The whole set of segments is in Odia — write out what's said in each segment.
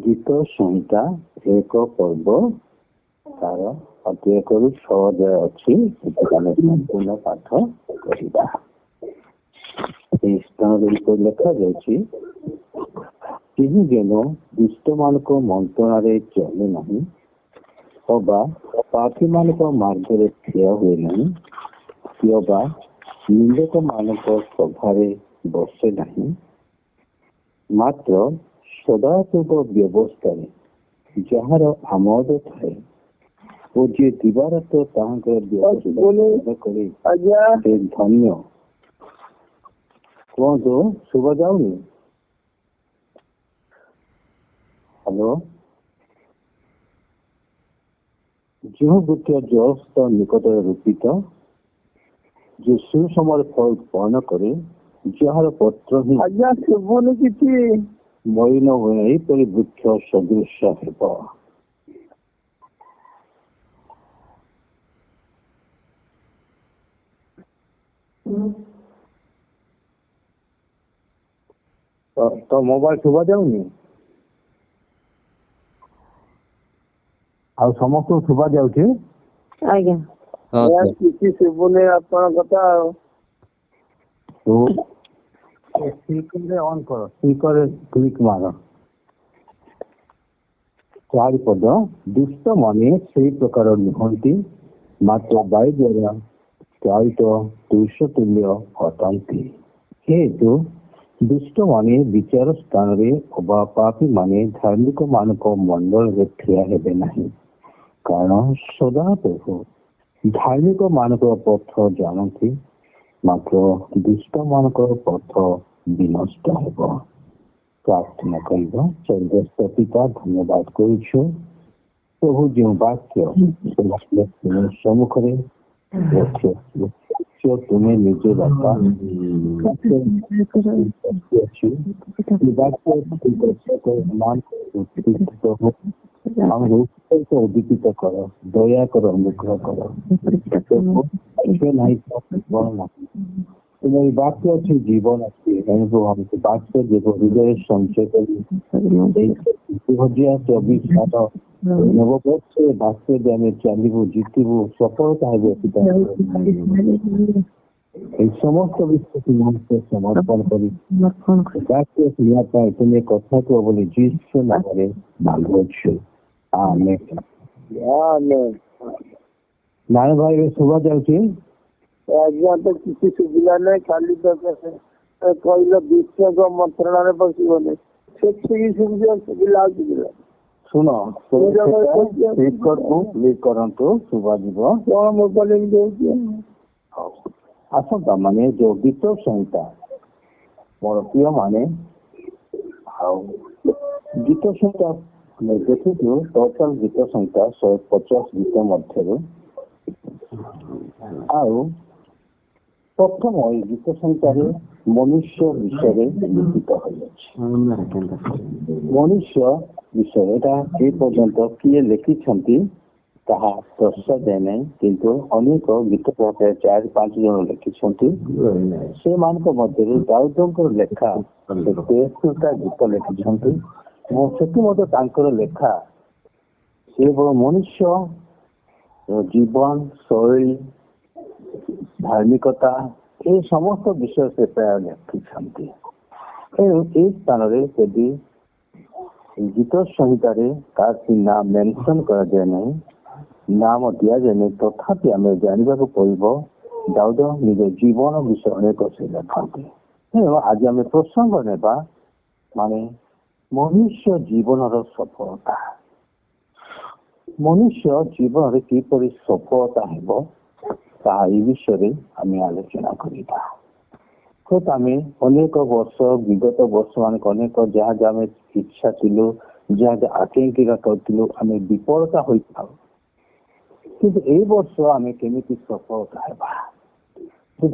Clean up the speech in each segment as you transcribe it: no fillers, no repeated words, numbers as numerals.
ଗୀତ ସଂହିତା ଏକ ପର୍ବ, ତାର ଅଧ୍ୟାୟରୁ 6 ଅଧ୍ୟାୟ ଅଛି। ଆମେ ସମ୍ପୂର୍ଣ୍ଣ ପାଠ କରିବା। ଏହି ସ୍ଥାନରେ ଲେଖାଯାଇଛି, କେହି ଯେନ ଦୁଷ୍ଟମାନଙ୍କ ମନ୍ତ୍ରଣାରେ ଚଲେ ନାହିଁ ଅବା ପାପୀମାନଙ୍କ ମାର୍ଗରେ ଠିଆ ହୁଏ ନାହିଁ, କିମ୍ବା ନିନ୍ଦକମାନଙ୍କ ସଭାରେ ବସେ ନାହିଁ, ମାତ୍ର ସଦାସର୍ବ ବ୍ୟବସ୍ଥାରେ ଯାହାର ଆମୋଦ ଥାଏ ଓ ଯିଏ ଦିବାରାତ୍ର ତାହାଙ୍କର ବ୍ୟବସ୍ଥା କରେ ସେ ଧନ୍ୟ। କୁହନ୍ତୁ, ଶୁଭା ଯାଉନି? ହ୍ୟାଲୋ। ଯେଉଁ ବୃକ୍ଷ ଜଳସ୍ଥ ନିକଟରେ ରୋପିତ, ଯେ ସୁସମୟରେ ଫଳ ଉତ୍ପନ୍ନ କରେ, ଯାହାର ପତ୍ର ହିଁ ଶୁଭୁନି କିଛି ମଳିନ ହୁଏ, ଏହିପରି ବୃକ୍ଷ ସଦୃଶ ହେବ। ତ ମୋବାଇଲ ଶୁଭା ଯାଉନି? ଆଉ ସମସ୍ତଙ୍କୁ ଶୁଭା ଯାଉଛି? ଆଜ୍ଞା। କିଛି ଶୁଭୁନି ଆପଣଙ୍କ କଥା। ସ୍ପିକରରେ ଅନ୍ କର, ସ୍ପିକରରେ କ୍ଲିକ୍ ମାର। ଚାରିପଦ, ଦୁଷ୍ଟମାନେ ସେଇ ପ୍ରକାର ନୁହନ୍ତି, ମାତ୍ର ବାୟୁ ଦ୍ୱାରା ଚାଳିତ ତୁଲ୍ୟ ଅଟନ୍ତି। ଯେହେତୁ ଦୁଷ୍ଟମାନେ ବିଚାର ସ୍ଥାନରେ ଅବା ପାପୀମାନେ ଧାର୍ମିକ ମାନଙ୍କ ମଣ୍ଡଳରେ ଠିଆ ହେବେ ନାହିଁ, କାରଣ ସଦାପ୍ରଭୁ ଧାର୍ମିକ ମାନଙ୍କର ପଥ ଜାଣନ୍ତି, ମାତ୍ର ଦୁଷ୍ଟ ମାନଙ୍କର ପଥ ବିନଷ୍ଟ ହେବ। ପ୍ରାର୍ଥନା କରିବା। ସ୍ୱର୍ଗସ୍ଥ ପିତା, ଧନ୍ୟବାଦ କରୁଛୁ ପ୍ରଭୁ, ଯେଉଁ ବାକ୍ୟ ସମ୍ମୁଖରେ ତୁମେ ନିଜେ ବାପା ଉଦ୍ଦୀପିତ କର, ଦୟା କର, ଅନୁଗ୍ରହ କର। ତୁମ এই বাক্য ଅଛି, ଜୀବନ ଅଛି। ଏଣୁ ଆମେ ସେ ବାକ୍ୟ ଯୋଗ ହୃଦୟରେ ସଞ୍ଚୟ କରି 2024 ନବବର୍ଷରେ ବାକ୍ୟରେ ଆମେ ଚାଲିବୁ, ଜିତିବୁ, ସଫଳତା ହେବୁ। এই ସମସ୍ତ ବିଷୟ ସମର୍ପଣ କରି ବାକ୍ୟ ଶୁଣିବା ପାଇଁ ତୁମେ କଥା କୁହ ବୋଲି ଯୀଶୁ ନାମରେ ମାଗୁଅଛୁ। ଆମେନ୍। ନାରାୟଣ ଭାଇ, ଶୁଭା ଯାଉଛି? ଆଜ୍ଞା, ତ କିଛି ସୁବିଧା ନାହିଁ। ଖାଲି ତ କହିଲ ବିଶ୍ୱଙ୍କ ମନ୍ତ୍ରଣାରେ ବସିବନି, ସେତିକି ସୁବିଧା ସୁବିଧା। ଶୁଣ, କ୍ଲିକ୍ କରନ୍ତୁ, ଶୁଭାଯିବ। କଣ ମୋବାଇଲ ଏମିତି ହଉଛି? ଆସନ୍ତା ମାନେ ଯୋଉ ଗୀତ ସଂହିତା, ମୋର ପ୍ରିୟ ମାନେ, ଆଉ ଗୀତ ସଂହିତା ଦେଖିଛୁ, ଟୋଟାଲ ଗୀତ ସଂହିତା 150 ଗୀତ ମଧ୍ୟରୁ। ଆଉ ପ୍ରଥମ ଏଇ ଗୀତ ସଂହିତାରେ ମନୁଷ୍ୟ ବିଷୟରେ ଲିଖିତ ହୋଇଅଛି। ମନୁଷ୍ୟ ବିଷୟରେ ଏଟା ଏ ପର୍ଯ୍ୟନ୍ତ କିଏ ଲେଖିଛନ୍ତି ତାହା ପ୍ରଶ୍ରୟ ନାହିଁ, କିନ୍ତୁ ଅନେକ ଗୀତ 4-5 ଜଣ ଲେଖିଛନ୍ତି। ସେମାନଙ୍କ ମଧ୍ୟରୁ ଦାଉଦଙ୍କର ଲେଖା 63ଟା ଗୀତ ଲେଖିଛନ୍ତି। ସେଥି ମଧ୍ୟ ତାଙ୍କର ଲେଖା କେବଳ ମନୁଷ୍ୟ ଜୀବନ ଶୈଳୀ, ଧାର୍ମିକତା, ଏ ସମସ୍ତ ବିଷୟ ସେ ପ୍ରାୟ ଲେଖିଛନ୍ତି। ତେଣୁ ଏହି ସ୍ଥାନରେ ଯଦି ଗୀତ ସଂହିତାରେ କାହାକୁ ନାଁ ମେନସନ କରାଯାଏ ନାହିଁ, ନାମ ଦିଆଯାଏ ନାହିଁ, ତଥାପି ଆମେ ଜାଣିବାକୁ ପଡ଼ିବ ଦାଉଦ ନିଜ ଜୀବନ ବିଷୟ ଅନେକ ସେ ଲେଖନ୍ତି। ତେଣୁ ଆଜି ଆମେ ପ୍ରସଙ୍ଗ ନେବା, ମାନେ ମନୁଷ୍ୟ ଜୀବନର ସଫଳତା। ମନୁଷ୍ୟ ଜୀବନରେ କିପରି ସଫଳତା ହେବ, ତାହା ଏ ବିଷୟରେ ଆମେ ଆଲୋଚନା କରିବା। ଆମେ ଅନେକ ବର୍ଷ, ବିଗତ ବର୍ଷ ମାନଙ୍କ ଅନେକ ଯାହା ଯାହା ଆମେ ଇଚ୍ଛା ଥିଲୁ, ଯାହା ଯାହା ଆକାଂକ୍ଷା କରିଥିଲୁ, ଆମେ ବିଫଳତା ହୋଇଥାଉ। କିନ୍ତୁ ଏଇ ବର୍ଷ ଆମେ କେମିତି ସଫଳତା ହେବା,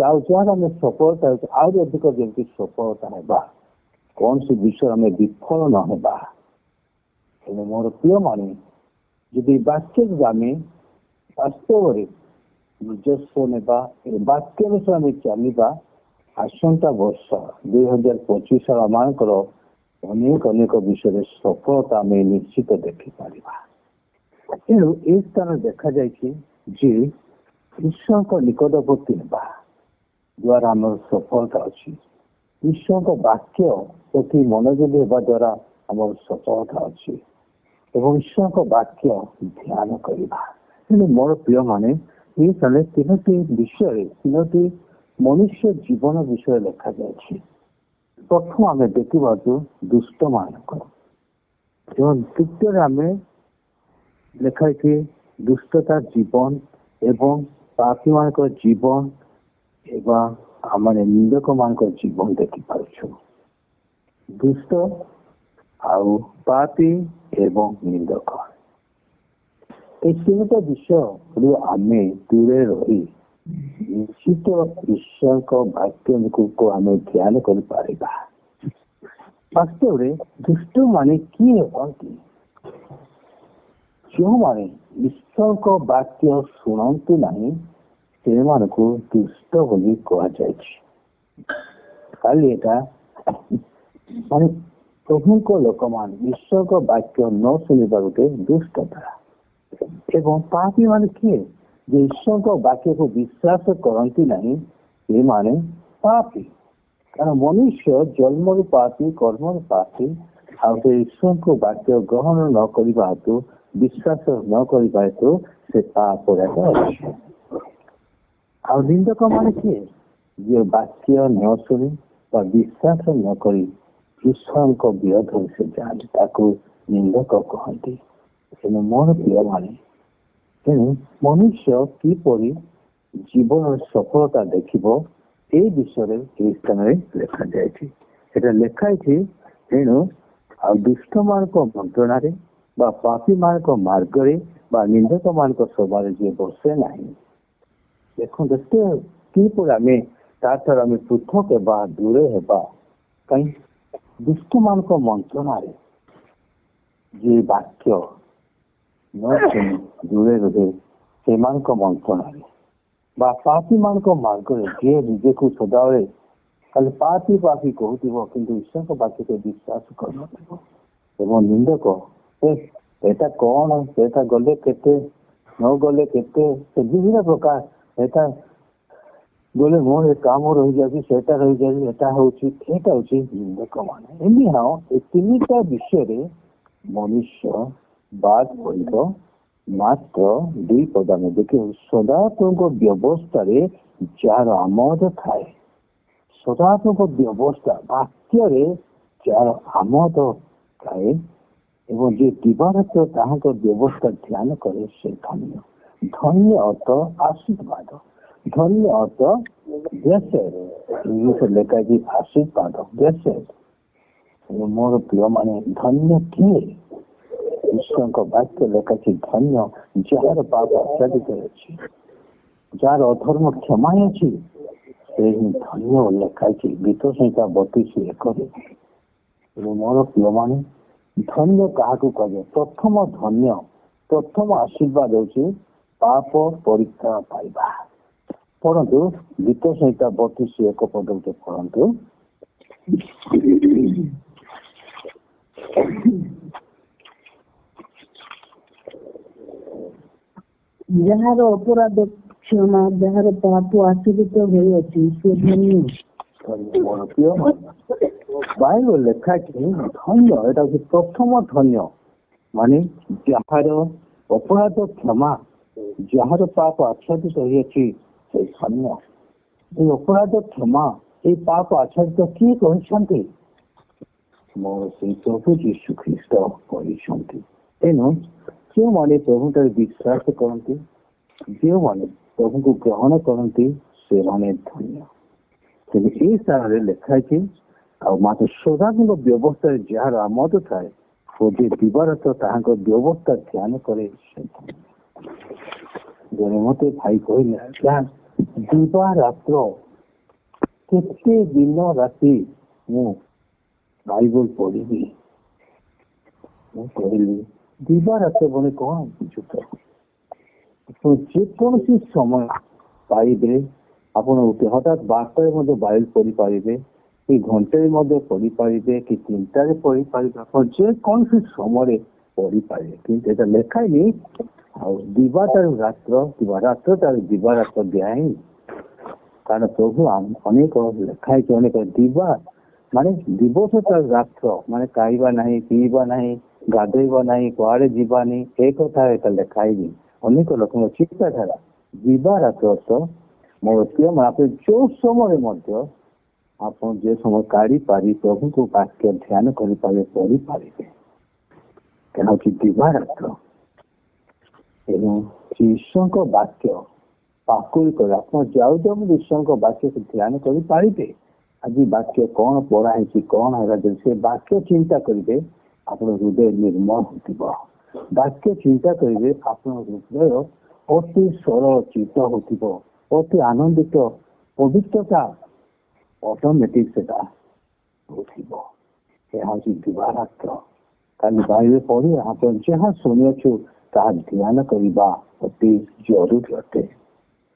ଆଉ ଯାହା ଆମେ ସଫଳତା ହେଉଛୁ ଆହୁରି ଅଧିକ ଯେମିତି ସଫଳତା ହେବା, କୌଣସି ବିଷୟ ଆମେ ବିଫଳ ନ ହେବା। ତେଣୁ ମୋର ପ୍ରିୟ ମାନେ, ଯଦି ବାକ୍ୟକୁ ଆମେ ବାସ୍ତବରେ ନିଜସ୍ୱ ନେବା, ବାକ୍ୟ ବିଷୟ ଆମେ ଚାଲିବା, ଆସନ୍ତା ବର୍ଷ 2025 ମାନଙ୍କର ଅନେକ ଅନେକ ବିଷୟରେ ସଫଳତା ଆମେ ନିଶ୍ଚିତ ଦେଖିପାରିବା। ତେଣୁ ଏ ସ୍ଥାନ ଦେଖାଯାଇଛି ଯେ ଈଶ୍ୱରଙ୍କ ନିକଟବର୍ତ୍ତୀ ହେବା ଦ୍ୱାରା ଆମର ସଫଳତା ଅଛି। ଈଶ୍ୱରଙ୍କ ବାକ୍ୟ ପ୍ରତି ମନୋଯୋଗୀ ହେବା ଦ୍ୱାରା ଆମର ସଫଳତା ଅଛି ଏବଂ ଈଶ୍ୱରଙ୍କ ବାକ୍ୟ ଧ୍ୟାନ କରିବା। ତେଣୁ ମୋର ପ୍ରିୟମାନେ ଏ ସ୍ଥାନରେ ତିନୋଟି ବିଷୟରେ ତିନୋଟି ମନୁଷ୍ୟ ଜୀବନ ବିଷୟରେ ଲେଖାଯାଇଛି। ପ୍ରଥମ ଆମେ ଦେଖିବାକୁ ଦୁଷ୍ଟ ମାନଙ୍କର ଏବଂ ଦ୍ୱିତୀୟରେ ଆମେ ଲେଖାଇଛି ଦୁଷ୍ଟତା ଜୀବନ ଏବଂ ପାପୀ ମାନଙ୍କର ଜୀବନ ଏବଂ ଆମେ ନିନ୍ଦକ ମାନଙ୍କର ଜୀବନ ଦେଖିପାରୁଛୁ। ଦୁଷ୍ଟ ଆଉ ପାପୀ ଏବଂ ନିନ୍ଦକ এই ତିନିଟା ବିଷୟରୁ ଆମେ ଦୂରେ ରହି ନିଶ୍ଚିତ ଈଶ୍ୱରଙ୍କ ବାକ୍ୟକୁ ଆମେ ଧ୍ୟାନ କରିପାରିବା। ବାସ୍ତବରେ ଦୁଷ୍ଟମାନେ କିଏ ହୁଅନ୍ତି? ଯେଉଁମାନେ ଈଶ୍ୱରଙ୍କ ବାକ୍ୟ ଶୁଣନ୍ତି ନାହିଁ ସେମାନଙ୍କୁ ଦୁଷ୍ଟ ବୋଲି କୁହାଯାଇଛି। ଖାଲି ଏଟା ମାନେ ପ୍ରଭୁଙ୍କ ଲୋକମାନେ ଈଶ୍ୱରଙ୍କ ବାକ୍ୟ ନ ଶୁଣିବା ଗୋଟେ ଦୁଷ୍ଟତା। ଏବଂ ପାପୀ ମାନେ କିଏ? ଯେ ଈଶ୍ୱରଙ୍କ ବାକ୍ୟକୁ ବିଶ୍ୱାସ କରନ୍ତି ନାହିଁ ସେମାନେ ପାପୀ। କାରଣ ମନୁଷ୍ୟ ଜନ୍ମରୁ ପାପୀ, କର୍ମରୁ ପାପୀ। ଆଉ ସେ ଈଶ୍ୱରଙ୍କ ବାକ୍ୟ ଗ୍ରହଣ ନ କରିବା ହେତୁ, ବିଶ୍ୱାସ ନ କରିବା ହେତୁ ସେ ପାପରେ ଅଛି। ଆଉ ନିନ୍ଦକ ମାନେ କିଏ? ଯିଏ ବାକ୍ୟ ନ ଶୁଣି ବା ବିଶ୍ୱାସ ନ କରି ଈଶ୍ୱରଙ୍କ ବିରୋଧରେ ସେ ଯାଆନ୍ତି ତାକୁ ନିନ୍ଦକ କହନ୍ତି। ତେଣୁ ମୋର ପ୍ରିୟମାନେ, ତେଣୁ ମନୁଷ୍ୟ କିପରି ଜୀବନର ସଫଳତା ଦେଖିବ ଏ ବିଷୟରେ ଏହି ସ୍ଥାନରେ ଲେଖାଯାଇଛି। ସେଟା ଲେଖାଇଛି ତେଣୁ ଆଉ ଦୁଷ୍ଟମାନଙ୍କ ମନ୍ତ୍ରଣାରେ ବା ପାପୀ ମାନଙ୍କ ମାର୍ଗରେ ବା ନିନ୍ଦକ ମାନଙ୍କ ସଭାରେ ଯିଏ ବସେ ନାହିଁ। ଦେଖନ୍ତୁ ସେ କିପରି ଆମେ ତାଠାରୁ ଆମେ ପୃଥକ ହେବା, ଦୂରେ ହେବା। କାହିଁ ଦୁଷ୍ଟମାନଙ୍କ ମନ୍ତ୍ରଣାରେ ଯିଏ ବାକ୍ୟ ନ ଶୁଣି ଦୂରେ ରୁହେ ସେମାନଙ୍କ ମନ୍ତ୍ରଣାରେ ବା ପାପୀ ମାନଙ୍କ ମାର୍ଗରେ ଯିଏ ନିଜକୁ ସଦାବେଳେ ଖାଲି ପାପୀ ପାପୀ କହୁଥିବ କିନ୍ତୁ ଈଶ୍ୱରଙ୍କ ବାକ୍ୟକୁ ବିଶ୍ୱାସ କରୁନଥିବ। ଏବଂ ନିନ୍ଦକ ଏଟା କଣ, ସେଟା ଗଲେ କେତେ, ନ ଗଲେ କେତେ, ସେ ବିଭିନ୍ନ ପ୍ରକାର ଏଟା ଗଲେ ମୋର ଏ କାମ ରହିଯାଉଛି, ସେଟା ରହିଯାଉଛି, ଏଟା ହଉଛି ନିନ୍ଦକ ମାନେ। ଏମିତି ଏ ତିନିଟା ବିଷୟରେ ମନୁଷ୍ୟ ବାଦ କରିବ। ମାତ୍ର ଦୁଇ ପଦ ଆମେ ଦେଖିବୁ। ସଦାତ୍ମକ ବ୍ୟବସ୍ଥାରେ ଯାହାର ଆମୋଦ ଥାଏ, ସଦାତ୍ମକ ବ୍ୟବସ୍ଥା ବାକ୍ୟରେ ଯାହାର ଆମୋଦ ଥାଏ ଏବଂ ଯିଏ ଦିବାରାତ୍ର ତାହାଙ୍କ ବ୍ୟବସ୍ଥା ଧ୍ୟାନ କରେ ସେ ଧନ୍ୟ। ଧନ୍ୟ ଅର୍ଥ ଆଶୀର୍ବାଦ, ଧନ୍ୟ ଅର୍ଥ ବ୍ଲେସେଡ୍। ଇଂଲିଶରେ ଲେଖାଯାଇଛି ଆଶୀର୍ବାଦ, ବ୍ଲେସେଡ୍। ମୋର ପ୍ରିୟମାନେ, ଧନ୍ୟ କିଏ? ଈଶ୍ୱରଙ୍କ ବାକ୍ୟ ଲେଖାଛି ଧନ୍ୟ ଯାହାର ପାପ ଆଚ୍ଛାଦିତ ଅଛି, ଯାହାର ଅଧର୍ମ କ୍ଷମା ଅଛି, ସେ ହିଁ ଧନ୍ୟ ଲେଖାଇଛି ଗୀତ ସଂହିତା 32:1। ମୋର ପ୍ରିୟମାନେ, ଧନ୍ୟ କାହାକୁ କୁହାଯାଏ? ପ୍ରଥମ ଧନ୍ୟ, ପ୍ରଥମ ଆଶୀର୍ବାଦ ହେଉଛି ପାପ ପରିତ୍ରାଣ ପାଇବା। ପଢନ୍ତୁ ଗୀତ ସଂହିତା 32:1 ପଦ ଗୋଟେ ପଢନ୍ତୁ। ଯାହାର ଅପରାଧ କ୍ଷମା, ଯାହାର ପାପ ଆଚ୍ଛାଦିତ ହୋଇଅଛି ସେ ଧନ୍ୟ। ବାଇବେଲ ଲେଖାଛି ଧନ୍ୟ, ଏଟା ହଉଛି ପ୍ରଥମ ଧନ୍ୟ। ମାନେ ଯାହାର ଅପରାଧ କ୍ଷମା, ଯାହାର ପାପ ଆଚ୍ଛାଦିତ ହୋଇଅଛି ସେ ଧନ୍ୟ। এই ଅପରାଧ କ୍ଷମା, এই ପାପ ଆଚ୍ଛାଦିତ କିଏ କହିଛନ୍ତି? ମୋର ସେଇ ପ୍ରଭୁ ଯୀଶୁ ଖ୍ରୀଷ୍ଟ କହିଛନ୍ତି। ତେଣୁ ଯେଉଁମାନେ ପ୍ରଭୁଠାରେ ବିଶ୍ୱାସ କରନ୍ତି, ଯେଉଁମାନେ ପ୍ରଭୁଙ୍କୁ ଗ୍ରହଣ କରନ୍ତି ସେମାନେ ଧନ୍ୟ। ତେଣୁ ଏହି ସ୍ଥାନରେ ଲେଖାଇଛି ଆଉ ମାତ୍ର ସଦାତ୍ମକ ବ୍ୟବସ୍ଥାରେ ଯାହାର ଆମୋଦ ଥାଏ ଓ ଯେ ଦିବାରାତ୍ର ତାହାଙ୍କ ବ୍ୟବସ୍ଥା ଧ୍ୟାନ କରେ ସେ ଧନ୍ୟ। ଜଣେ ମତେ ଭାଇ କହିଲେ, ଦିବାରାତ୍ର କେତେ ଦିନ ରାତି ମୁଁ ବାଇବଲ ପଢିବି? ମୁଁ କହିଲି ଦିବାରାତ୍ର ବୋଲେ କଣ ବୁଝୁଛ? ଯେକୌଣସି ସମୟ ପାଇବେ ଆପଣ ହଠାତ୍ ବାରଟାରେ ମଧ୍ୟ ବାଇବଲ ପଢିପାରିବେ, କି ଘଣ୍ଟାରେ ମଧ୍ୟ ପଢିପାରିବେ କି ଚିନ୍ତାରେ ପଢିପାରିବେ, ଆପଣ ଯେକୌଣସି ସମୟରେ ପଢିପାରିବେ। କିନ୍ତୁ ଏଟା ଲେଖା ହେଇନି ଆଉ ଦିବାଠାରୁ ରାତ୍ର କିମ୍ବା ରାତ୍ରଠାରୁ ଦିବା ରାତ୍ର ଦିଆହେଇନି। କାରଣ ପ୍ରଭୁ ଅନେକ ଲେଖା ହେଇଛି, ଅନେକ ଦିବା ମାନେ ଦିବସ ଠାରୁ ରାତ୍ର ମାନେ ଖାଇବା ନାହିଁ, ପିଇବା ନାହିଁ, ଗାଧୋଇବା ନାହିଁ, କୁଆଡେ ଯିବାନି, ଏ କଥା ଏଟା ଲେଖା ହେଇନି। ଅନେକ ଲୋକଙ୍କ ଚିନ୍ତାଧାରା ଦିବା ରାତ୍ର ଅର୍ଥ ମୋର ପ୍ରିୟ ଆପଣ ଯୋଉ ସମୟରେ ମଧ୍ୟ ଆପଣ ଯେ ସମୟ କାଢି ପାରି ପ୍ରଭୁଙ୍କୁ ବାକ୍ୟ ଧ୍ୟାନ କରିପାରିବେ, ପଢିପାରିବେ। କାରଣ ହଉଛି ଦିବା ରାତ୍ର ଏବଂ ଈଶ୍ୱରଙ୍କ ବାକ୍ୟ ପାକୁଳି କରି ଆପଣ ଯାଉ ଯାଉ ଈଶ୍ୱରଙ୍କ ବାକ୍ୟକୁ ଧ୍ୟାନ କରିପାରିବେ। ଆଜି ବାକ୍ୟ କଣ ପଢା ହେଇଛି, କଣ ହେଲା, ଯଦି ସେ ବାକ୍ୟ ଚିନ୍ତା କରିବେ ଆପଣ ହୃଦୟ ନିର୍ମଳ ହୋଇଥିବ। ବାକ୍ୟ ଚିନ୍ତା କରିବେ ଆପଣ ହୃଦୟ ଅତି ସରଳ ଚିତ୍ତ ହୋଇଥିବ, ଅତି ଆନନ୍ଦିତ, ପବିତ୍ରତା ଅଟୋମେଟିକ ସେଟା ହୋଇଥିବ। ଏହା ହଉଛି ଦିବାରାତ୍ର। କାଲି ବାଇବେଲ ପଢି ଆପଣ ଯାହା ଶୁଣିଅଛୁ ତାହା ଧ୍ୟାନ କରିବା ଅତି ଜରୁରୀ ଅଟେ।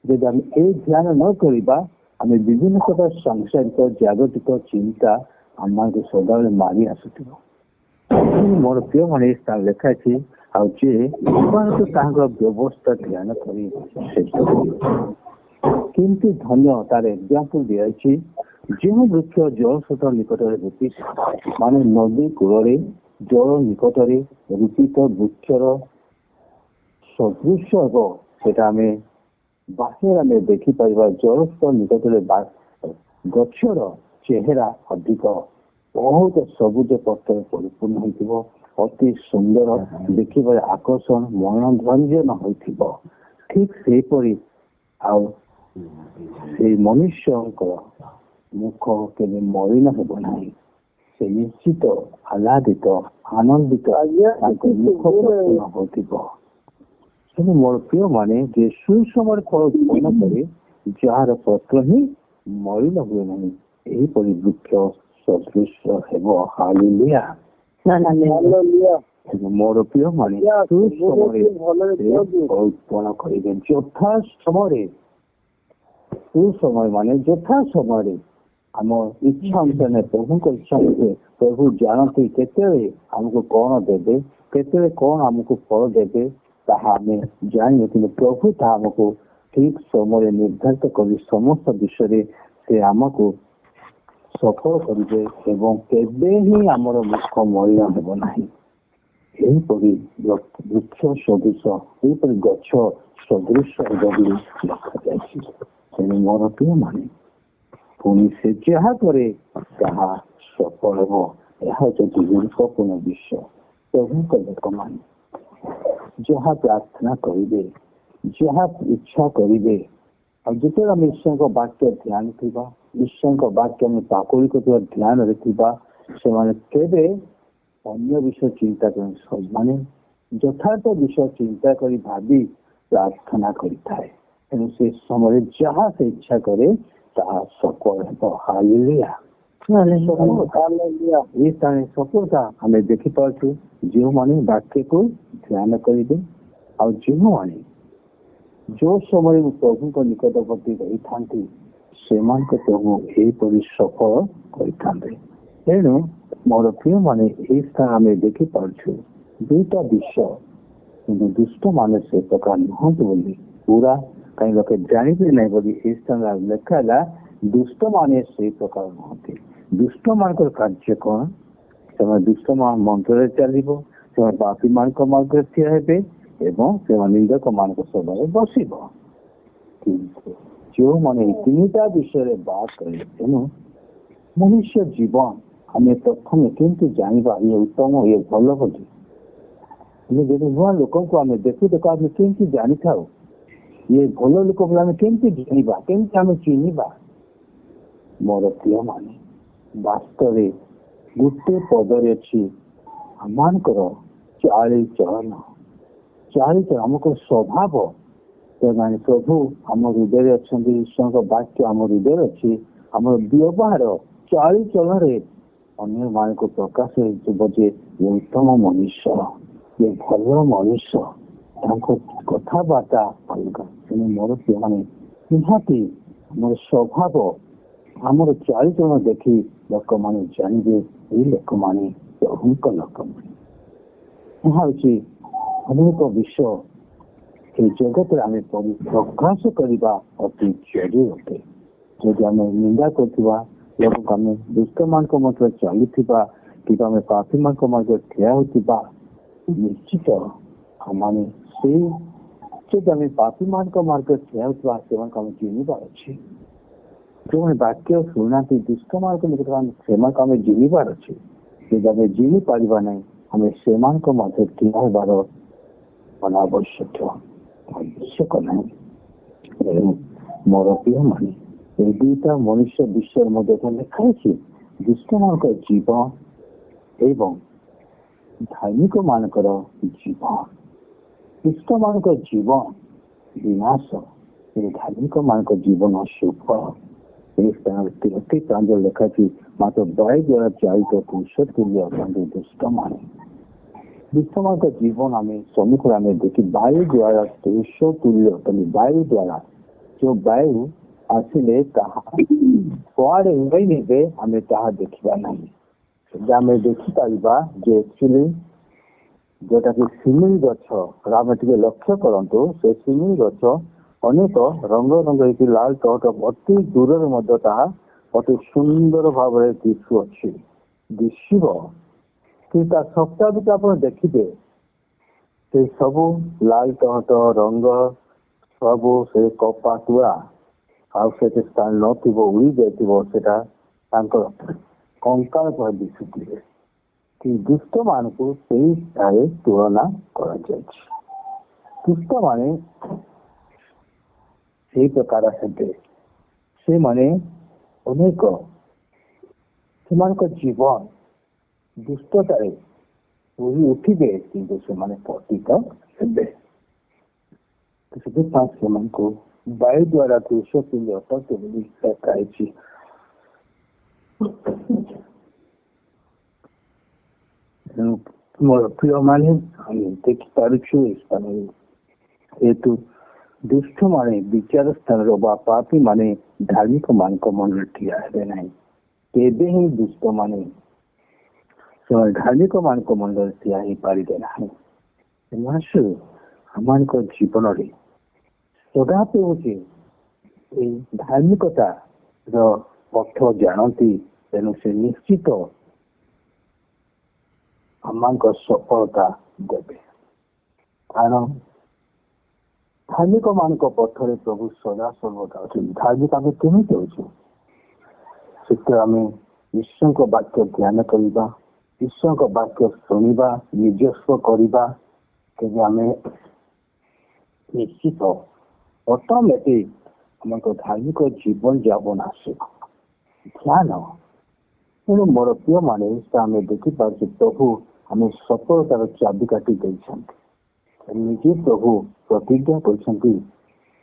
ଯଦି ଆମେ ଏ ଧ୍ୟାନ ନ କରିବା ଆମେ ବିଭିନ୍ନ ପ୍ରକାର ସାଂସାରିକ ଜାଗତିକ ଚିନ୍ତା ଆମକୁ ସଦାବେଳେ ମାରି ଆସୁଥିବ। ମୋର ପ୍ରିୟ ମାନେ ସ୍ଥାନ ଲେଖା ଅଛି ଆଉ ଯେ ତାଙ୍କର ବ୍ୟବସ୍ଥା ଧ୍ୟାନ କରି ଶେଷ କରିବ। କିନ୍ତୁ ଧନ୍ୟ ତାର ଏକ୍ସାମ୍ପଲ ଦିଆଯାଇଛି ଯେଉଁ ବୃକ୍ଷ ଜଳସ୍ରୋତ ନିକଟରେ ରୋପିତ, ମାନେ ନଦୀ କୂଳରେ ଜଳ ନିକଟରେ ରୋପିତ ବୃକ୍ଷର ସଦୃଶ୍ୟ ହେବ। ସେଟା ଆମେ ବାହ୍ୟରେ ଆମେ ଦେଖିପାରିବା। ଜଳସ୍ରୋତ ନିକଟରେ ଗଛର ଚେହେରା ଅଧିକ ବହୁତ ସବୁଜ ପତ୍ରରେ ପରିପୂର୍ଣ୍ଣ ହୋଇଥିବ, ଅତି ସୁନ୍ଦର, ଦେଖିବାରେ ଆକର୍ଷଣ, ମନୋରଞ୍ଜନ ହୋଇଥିବ। ଠିକ ସେହିପରି ଆଉ ସେଇ ମନୁଷ୍ୟଙ୍କର ମୁଖ କେବେ ମଳିନ ହେବ ନାହିଁ। ସେ ନିଶ୍ଚିତ ଆହ୍ଲାଦିତ, ଆନନ୍ଦିତ ତାଙ୍କ ମୁଖ ପ୍ରସନ୍ନ ହୋଇଥିବ। ତେଣୁ ମୋର ପ୍ରିୟ ମାନେ ଯେ ସୁସମୟରେ ଫଳ ଉତ୍ପନ୍ନ କରେ, ଯାହାର ପତ୍ର ହିଁ ମଳିନ ହୁଏ ନାହିଁ, ଏହିପରି ବୃକ୍ଷ ସଦୃଶ ହେବ। ହାଲେଲୁୟା। ମୋର ପ୍ରିୟ ମାନେ ସୁସମୟରେ ଫଳ ଉତ୍ପନ୍ନ କରିବେ। ଯଥା ସମୟରେ, ସୁସମୟ ମାନେ ଯଥା ସମୟରେ ଆମ ଇଚ୍ଛା ଅନୁସାରେ, ପ୍ରଭୁଙ୍କ ଇଚ୍ଛା ଅନୁସାରେ ପ୍ରଭୁ ଜାଣନ୍ତି କେତେବେଳେ ଆମକୁ କଣ ଦେବେ, କେତେବେଳେ କଣ ଆମକୁ ଫଳ ଦେବେ ତାହା ଆମେ ଜାଣିନୁ। କିନ୍ତୁ ପ୍ରଭୁ ତାହା ଆମକୁ ଠିକ ସମୟରେ ନିର୍ଦ୍ଧାରିତ କରି ସମସ୍ତ ବିଷୟରେ ସେ ଆମକୁ ସଫଳ କରିବେ ଏବଂ କେବେ ହିଁ ଆମର ମୁଖ ମଳିନ ହେବ ନାହିଁ। ଏହିପରି ବୃକ୍ଷ ସଦୃଶ, ଏହିପରି ଗଛ ସଦୃଶ ବୋଲି ଲେଖାଯାଇଛି। ତେଣୁ ମୋର ପ୍ରିୟ ମାନେ ପୁଣି ସେ ଯାହା କରେ ତାହା ସଫଳ ହେବ। ଏହା ଯଦି ଗୁରୁତ୍ୱପୂର୍ଣ୍ଣ ବିଷୟ। ପ୍ରଭୁଙ୍କ ଲୋକମାନେ ଯାହା ପ୍ରାର୍ଥନା କରିବେ, ଯାହା ଇଚ୍ଛା କରିବେ, ଆଉ ଯେତେବେଳେ ଆମେ ଈଶ୍ୱରଙ୍କ ବାକ୍ୟ ଧ୍ୟାନ ଥିବା, ଈଶ୍ୱରଙ୍କ ବାକ୍ୟ ଆମେ ପାକୁଳି କରୁଥିବା ଧ୍ୟାନରେ ଥିବା, ସେମାନେ କେବେ ଅନ୍ୟ ବିଷୟ ଚିନ୍ତା କରନ୍ତି, ମାନେ ଯଥାର୍ଥ ବିଷୟ ଚିନ୍ତା କରି ଭାବି ପ୍ରାର୍ଥନା କରିଥାଏ। ତେଣୁ ସେ ସମୟରେ ଯାହା ସେ ଇଚ୍ଛା କରେ ତାହା ସଫଳ ହେବ। ହାଲେଲୁୟା। ଏ ସ୍ଥାନରେ ସଫଳତା ଆମେ ଦେଖିପାରୁଛୁ ଯେଉଁମାନେ ବାକ୍ୟକୁ ଧ୍ୟାନ କରିବେ ଆଉ ଯେଉଁମାନେ ଯୋଉ ସମୟରେ ପ୍ରଭୁଙ୍କ ନିକଟବର୍ତ୍ତୀ ରହିଥାନ୍ତି ସେମାନଙ୍କ ପ୍ରଭୁ ଏହିପରି ସଫଳ କରିଥାନ୍ତି। ତେଣୁ ମୋର ପ୍ରିୟ ମାନେ ଏହି ସ୍ଥାନ ଆମେ ଦେଖିପାରୁଛୁ ଦୁଇଟା ବିଷୟ, କିନ୍ତୁ ଦୁଷ୍ଟ ମାନେ ସେ ପ୍ରକାର ନୁହନ୍ତି ବୋଲି ପୁରା କାହିଁ ଲୋକେ ଜାଣିବେ ନାହିଁ ବୋଲି ଏହି ସ୍ଥାନରେ ଲେଖା ହେଲା। ଦୁଷ୍ଟ ମାନେ ସେଇ ପ୍ରକାର ନୁହନ୍ତି। ଦୁଷ୍ଟ ମାନଙ୍କର କାର୍ଯ୍ୟ କଣ? ସେମାନେ ଦୁଷ୍ଟ ମନ୍ତ୍ରରେ ଚାଲିବ, ସେମାନେ ପାପୀ ମାନଙ୍କ ମାର୍ଗରେ ଠିଆ ହେବେ ଏବଂ ସେମାନେ ନିନ୍ଦକ ମାନଙ୍କ ସଭାରେ ବସିବ। କିନ୍ତୁ ଯେଉଁମାନେ ଏହି ତିନିଟା ବିଷୟରେ ବାସ କରିବେ, ତେଣୁ ମନୁଷ୍ୟ ଜୀବନ ଆମେ ପ୍ରଥମେ କେମିତି ଜାଣିବା ଇଏ ଉତ୍ତମ, ଇଏ ଭଲ ବୋଲି? ଯଦି ନୂଆ ଲୋକଙ୍କୁ ଆମେ ଦେଖୁ ଆମେ କେମିତି ଜାଣିଥାଉ ଇଏ ଭଲ ଲୋକ ବୋଲି? ଆମେ କେମିତି ଜାଣିବା, କେମିତି ଆମେ ଚିହ୍ନିବା? ମୋର ପ୍ରିୟ ମାନେ ବାସ୍ତବରେ ଗୋଟେ ପଦରେ ଅଛି ଆମମାନଙ୍କର ଚାଳିଚଳନ, ଆମଙ୍କର ସ୍ୱଭାବ। ସେମାନେ ପ୍ରଭୁ ଆମ ହୃଦୟରେ ଅଛନ୍ତି, ଈଶ୍ୱରଙ୍କ ବାକ୍ୟ ଆମ ହୃଦୟରେ ଅଛି। ଆମର ବ୍ୟବହାର ଚାଳିଚଳନରେ ଅନ୍ୟମାନଙ୍କୁ ପ୍ରକାଶ ହେଇଯିବ ଯେ ଇଏ ଉତ୍ତମ ମନୁଷ୍ୟ, ଇଏ ଭଲ ମନୁଷ୍ୟ, ତାଙ୍କ କଥାବାର୍ତ୍ତା ଅଲଗା। ତେଣୁ ମୋର ପ୍ରିୟମାନେ ନିହାତି ଆମର ସ୍ୱଭାବ ଆମର ଚାରିଜଣ ଦେଖି ଲୋକମାନେ ଜାଣିବେ ଏଇ ଲୋକମାନେ ପ୍ରଭୁଙ୍କ ଲୋକମାନେ। ଏହା ହଉଛି ଅନେକ ବିଷୟ এই ଜଗତରେ ଆମେ ପ୍ରକାଶ କରିବା ଅତି ଜରୁରୀ ଅଟେ। ଯଦି ଆମେ ନିନ୍ଦା କରୁଥିବା ଲୋକଙ୍କୁ, ଆମେ ଦୁଷ୍ଟମାନଙ୍କ ମଧ୍ୟରେ ଚାଲୁଥିବା କିମ୍ବା ଆମେ ପାପୀମାନଙ୍କ ମଧ୍ୟରେ ଠିଆ ହେଉଥିବା, ନିଶ୍ଚିତ ଆମମାନେ ସେଇ ଯଦି ଆମେ ପାପୀମାନଙ୍କ ମାର୍ଗରେ ଠିଆ ହେଉଥିବା ସେମାନଙ୍କୁ ଆମେ ଚିହ୍ନିବାର ଅଛି। ଯେଉଁମାନେ ବାକ୍ୟ ଶୁଣୁନାହାନ୍ତି ଦୁଷ୍ଟମାନଙ୍କ ନିକଟରେ ସେମାନଙ୍କୁ ଆମେ ଚିହ୍ନିବାର ଅଛି। ଯଦି ଆମେ ଚିହ୍ନି ପାରିବା ନାହିଁ, ଆମେ ସେମାନଙ୍କ ମଧ୍ୟରେ ଠିଆ ହେବାର ଅନାବଶ୍ୟକ ଆବଶ୍ୟକ ନାହିଁ। ତେଣୁ ମୋର ପ୍ରିୟମାନେ, এই দুইটা ମନୁଷ୍ୟ ବିଷୟରେ ମଧ୍ୟ ଲେଖା ହେଇଛି, ଦୁଷ୍ଟମାନଙ୍କ ଜୀବନ ଏବଂ ଧାର୍ମିକ ମାନଙ୍କର ଜୀବନ। ଦୁଷ୍ଟମାନଙ୍କ ଜୀବନ ବିନାଶ, ଧାର୍ମିକ ମାନଙ୍କ ଜୀବନ ସୁଫଳ। এই ସ୍ଥାନରେ ଅତି ପ୍ରାଞ୍ଜଳ ଲେଖା ଅଛି, ମାତ୍ର ବାୟୁ ଦ୍ୱାରା ଚାଳିତ ପୁରୁଷ ତୁଲ୍ୟ ଅଛନ୍ତି ଦୁଷ୍ଟମାନେ। ଦୁଷ୍ଟମାନଙ୍କ ଜୀବନ ଆମେ ସମ୍ମୁଖରେ ଆମେ ଦେଖି ବାୟୁ ଦ୍ୱାରା ପୁରୁଷ ତୁଲ୍ୟ ଅଛନ୍ତି। ବାୟୁ ଦ୍ୱାରା ଯୋଉ ବାୟୁ ଆସିଲେ ତାହା କୁଆଡେ ଉଡ଼େଇ ନେବେ ଆମେ ତାହା ଦେଖିବା ନାହିଁ। ଆମେ ଦେଖିପାରିବା ଯେ ଆକ୍ଚୁଆଲି ଯୋଉଟାକି ଶିମିଳି ଗଛ, ଆମେ ଟିକେ ଲକ୍ଷ୍ୟ କରନ୍ତୁ, ସେ ଶିମିଳି ଗଛ ଅନେକ ରଙ୍ଗ ରଙ୍ଗ ହେଇକି ଲାଲ ଟହଟ ଅତି ଦୂରରେ ମଧ୍ୟ ତାହା ଅତି ସୁନ୍ଦର ଭାବରେ ଦିଶୁଅଛି, ଦିଶିବ। କିନ୍ତୁ ତା ସପ୍ତାହ ଭିତରେ ଆପଣ ଦେଖିବେ ସେ ସବୁ ଲାଲ ଟହଟ ରଙ୍ଗ ସବୁ ସେ କପା ତୁଳା ଆଉ ସେଠି ସ୍ଥାନ ନଥିବ, ଉଡ଼ି ଯାଇଥିବ, ସେଟା ତାଙ୍କର କଙ୍କାଳ ଭଳି ଦିଶୁଥିବେ। କି ଦୁଷ୍ଟ ମାନଙ୍କୁ ସେଇଠାରେ ତୁଳନା କରାଯାଇଛି। ଦୁଷ୍ଟମାନେ ସେଇ ପ୍ରକାର ହେବେ। ସେମାନେ ଅନେକ ସେମାନଙ୍କ ଜୀବନ ଦୁଷ୍ଟତାରେ ପୁରି ଉଠିବେ, କିନ୍ତୁ ସେମାନେ ପତିତ ହେବେ। ସେଥିପାଇଁ ସେମାନଙ୍କୁ ବାୟୁ ଦ୍ୱାରା ପୁରୁଷ ତୁଲ୍ୟ ଅଟନ୍ତି ବୋଲି ଲେଖା ହେଇଛି। ତେଣୁ ମୋର ପ୍ରିୟମାନେ, ଆମେ ଦେଖିପାରୁଛୁ ଏ ସ୍ଥାନରେ ଯେହେତୁ ଦୁଷ୍ଟମାନେ ବିଚାର ସ୍ଥାନରେ ବା ପାପୀ ମାନେ ଧାର୍ମିକ ମାନଙ୍କ ମନରେ ଠିଆ ହେବେ ନାହିଁ। କେବେ ହିଁ ଦୁଷ୍ଟମାନେ ସେମାନେ ଧାର୍ମିକ ମାନଙ୍କ ମନରେ ଠିଆ ହେଇପାରିବେ ନାହିଁ। ଆମମାନଙ୍କ ଜୀବନରେ ସଦାପି ହଉଛି ଏଇ ଧାର୍ମିକତାର ପଥ ଜାଣନ୍ତି। ତେଣୁ ସେ ନିଶ୍ଚିତ ଆମମାନଙ୍କ ସଫଳତା ଦେବେ। କାରଣ ଧାର୍ମିକ ମାନଙ୍କ ପଥରେ ପ୍ରଭୁ ସଦା ସର୍ବଦା ଅଛନ୍ତି। ଧାର୍ମିକ ଆମେ କେମିତି ଅଛୁ? ସେଥିରେ ଆମେ ଈଶ୍ୱରଙ୍କ ବାକ୍ୟ ଧ୍ୟାନ କରିବା, ଈଶ୍ୱରଙ୍କ ବାକ୍ୟ ଶୁଣିବା, ନିଜସ୍ୱ କରିବା। ତେବେ ଆମେ ନିଶ୍ଚିତ ଅଟୋମେଟିକ ଆମଙ୍କ ଧାର୍ମିକ ଜୀବନ ଯାପନ ଆସିବ। ଧ୍ୟାନ। ତେଣୁ ମୋର ପ୍ରିୟମାନେ, ଆମେ ଦେଖିପାରୁଛୁ ପ୍ରଭୁ ଆମେ ସଫଳତାର ଚାବିକାଠି ଦେଇଛନ୍ତି। ନିଜେ ପ୍ରଭୁ ପ୍ରତିଜ୍ଞା କରିଛନ୍ତି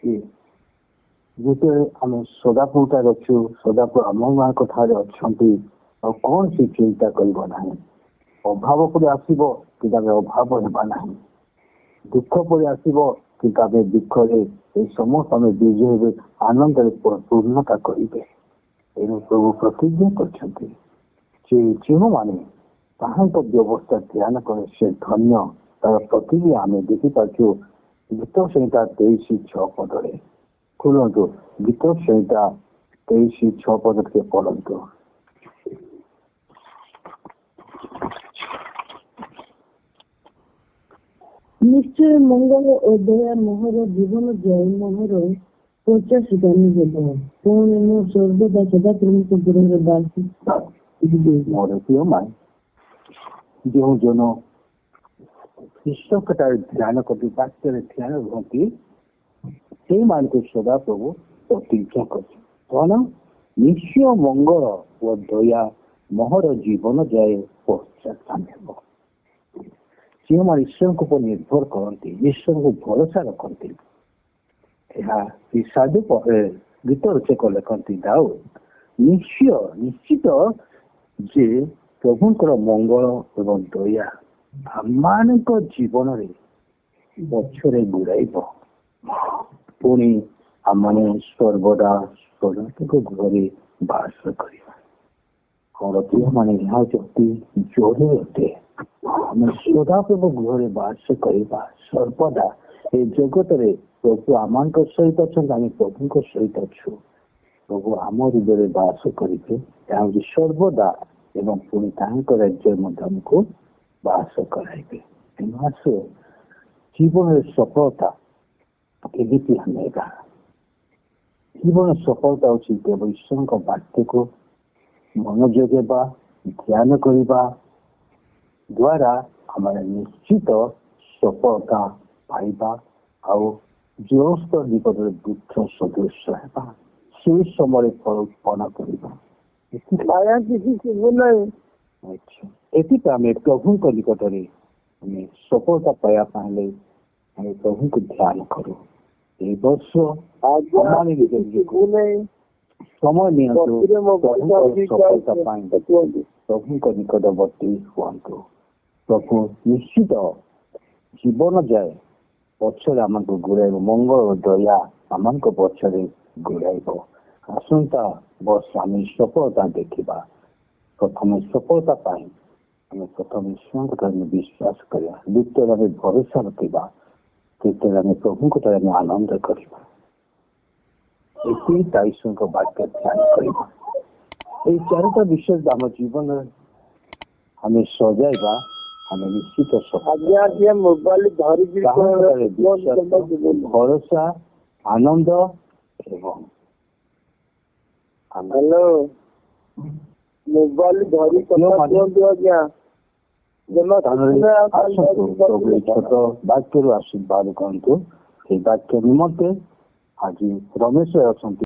ଯେ ଯେତେବେଳେ ଆମେ ସଦାପୁରଠାରେ ଅଛୁ, ସଦାପୁର ଆମମାନଙ୍କ ଠାରେ ଅଛନ୍ତି, ଆଉ କୌଣସି ଚିନ୍ତା କରିବ ନାହିଁ। ଅଭାବ ପରି ଆସିବ କିନ୍ତୁ ଆମେ ଅଭାବ ହେବା ନାହିଁ। ଦୁଃଖ ପରି ଆସିବ କିନ୍ତୁ ଆମେ ଦୁଃଖରେ এই ସମସ୍ତ ଆମେ ବିଜୟ ହେବେ, ଆନନ୍ଦରେ ପୂର୍ଣ୍ଣତା କରିବେ। ଏଣୁ ପ୍ରଭୁ ପ୍ରତିଜ୍ଞା କରିଛନ୍ତି ଯେ ଯେଉଁମାନେ ତାହାଙ୍କ ବ୍ୟବସ୍ଥା ଧ୍ୟାନ କରେ ସେ ଧନ୍ୟ। ତାର ପ୍ରତିକ୍ରିୟା ଆମେ ଦେଖିପାରୁଛୁ ଗୀତ ସଂହିତା 23:6 ପଦରେ। ଖୋଲନ୍ତୁ ଗୀତ ସଂହିତା 23:6 ପଦ ଟିକେ ପଢନ୍ତୁ। ନିଶ୍ଚୟ ମଙ୍ଗଳ ଓ ଦୟା ମୋହର ଜୀବନ ଯାଏ ମୋହର 50 ଗାନି ହେବ। ପୁଣି ମୁଁ ସର୍ବଦା ସଦାପ୍ରଭୁଙ୍କ ଗୃହରେ ବାସ ମୋର ପ୍ରିୟମାନେ, ଯେଉଁ ଜନ ଈଶ୍ୱରଙ୍କଠାରେ ଧ୍ୟାନ କରନ୍ତି, ବାକ୍ୟରେ ଧ୍ୟାନ ରୁହନ୍ତି, ସେଇମାନଙ୍କୁ ସଦା ପ୍ରଭୁ ପ୍ରତିଜ୍ଞା କରିଛନ୍ତି। କଣ? ନିଶ୍ଚୟ ମଙ୍ଗଳ ଓ ଦୟା ମୋହର ଜୀବନ ଯାଏ ପଶ୍ଚାତ୍ ହେବ। ଯେଉଁମାନେ ଈଶ୍ୱରଙ୍କ ଉପରେ ନିର୍ଭର କରନ୍ତି, ଈଶ୍ୱରଙ୍କୁ ଭରସା ରଖନ୍ତି, ଏହା ସାଧୁ ଗୀତ ରଚକ ଲେଖନ୍ତି ଦାଉଦ, ନିଶ୍ଚିତ ଯେ ପ୍ରଭୁଙ୍କର ମଙ୍ଗଳ ଏବଂ ଦୟା ଆମମାନଙ୍କ ଜୀବନରେ ପଛରେ ଗୁଡ଼ାଇବ। ପୁଣି ଆମମାନେ ସର୍ବଦା ସଦାଙ୍କ ଘରେ ବାସ କରିବା। ମୋର ପ୍ରିୟମାନେ ଏହା ଯଦି ଜୋରେ ଅଟେ ଆମେ ସଦାପ୍ରଭୁ ଗୃହରେ ବାସ କରିବା। ସର୍ବଦା ଏ ଜଗତରେ ପ୍ରଭୁ ଆମମାନଙ୍କ ସହିତ ଅଛନ୍ତି, ଆମେ ପ୍ରଭୁଙ୍କ ସହିତ ଅଛୁ। ପ୍ରଭୁ ଆମ ହୃଦୟରେ ବାସ କରିବେ, ଏହା ହେଉଛି ସର୍ବଦା, ଏବଂ ପୁଣି ତାଙ୍କ ରାଜ୍ୟରେ ମଧ୍ୟ ଆମକୁ ବାସ କରାଇବେ। ତେଣୁ ଆସ ଜୀବନରେ ସଫଳତା କେମିତି ଆଣିବା? ଜୀବନ ସଫଳତା ହେଉଛି କେବଳ ଈଶ୍ୱରଙ୍କ ବାକ୍ୟକୁ ମନୋଯୋଗ ଦେବା, ଧ୍ୟାନ କରିବା ଦ୍ୱାରା ଆମେ ନିଶ୍ଚିତ ସଫଳତା ପାଇବା। ଆଉ ଯେଉଁ ସ୍ତର ନିକଟରେ ବୃକ୍ଷ ସଦୃଶ ହେବା, ସେହି ସମୟରେ ଫଳ ଉତ୍ପନ୍ନ କରିବା। ଆଜ୍ଞା କିଛି ଶୁଭୁ ନାହିଁ। ଏଥିପାଇଁ ଆମେ ପ୍ରଭୁଙ୍କ ନିକଟରେ ଆମେ ସଫଳତା ପାଇବା ପାଇଁ ହେଲେ ଆମେ ପ୍ରଭୁଙ୍କୁ ଧ୍ୟାନ କରୁ। এই ବର୍ଷ ସମୟ ନିଅନ୍ତୁ ସଫଳତା ପାଇଁ ପ୍ରଭୁଙ୍କ ନିକଟବର୍ତ୍ତୀ ହୁଅନ୍ତୁ। ପ୍ରଭୁ ନିଶ୍ଚିତ ଜୀବନ ଯାଏ ପଛରେ ଆମକୁ ଘୁରାଇବ, ମଙ୍ଗଳ ଓ ଦୟା ଆମଙ୍କ ପଛରେ ଘୁରାଇବ। ଆସନ୍ତା ବର୍ଷ ଆମେ ସଫଳତା ଦେଖିବା। ପ୍ରଥମେ ସଫଳତା ପାଇଁ ଆମେ ପ୍ରଥମେ ଈଶ୍ୱରଙ୍କ ଠାରେ ବିଶ୍ୱାସ କରିବା, ଦ୍ୱିତୀୟରେ ଆମେ ଭରସା ରଖିବା, ତୃତୀୟରେ ଆମେ ପ୍ରଭୁଙ୍କ ଠାରେ ଆମେ ଆନନ୍ଦ କରିବା। ଏତିକି ଈଶ୍ୱରଙ୍କ ବାକ୍ୟ ଧ୍ୟାନ କରିବା। ଏଇ ଚାରିଟା ବିଷୟ ଆମ ଜୀବନରେ ଆମେ ସଜାଇବା, ଆମେ ନିଶ୍ଚିତ ମୋବାଇଲ ଧରିକି ଭରସା, ଆନନ୍ଦ ଏବଂ ହ୍ୟାଲୋ ମୋବାଇଲ ଧରି କୁହନ୍ତୁ ଆଜ୍ଞା। ଛୋଟ ବାକ୍ୟରୁ ଆଶୀର୍ବାଦ କରନ୍ତୁ। ସେଇ ବାକ୍ୟ ନିମନ୍ତେ ଆଜି ରମେଶ ଅଛନ୍ତି।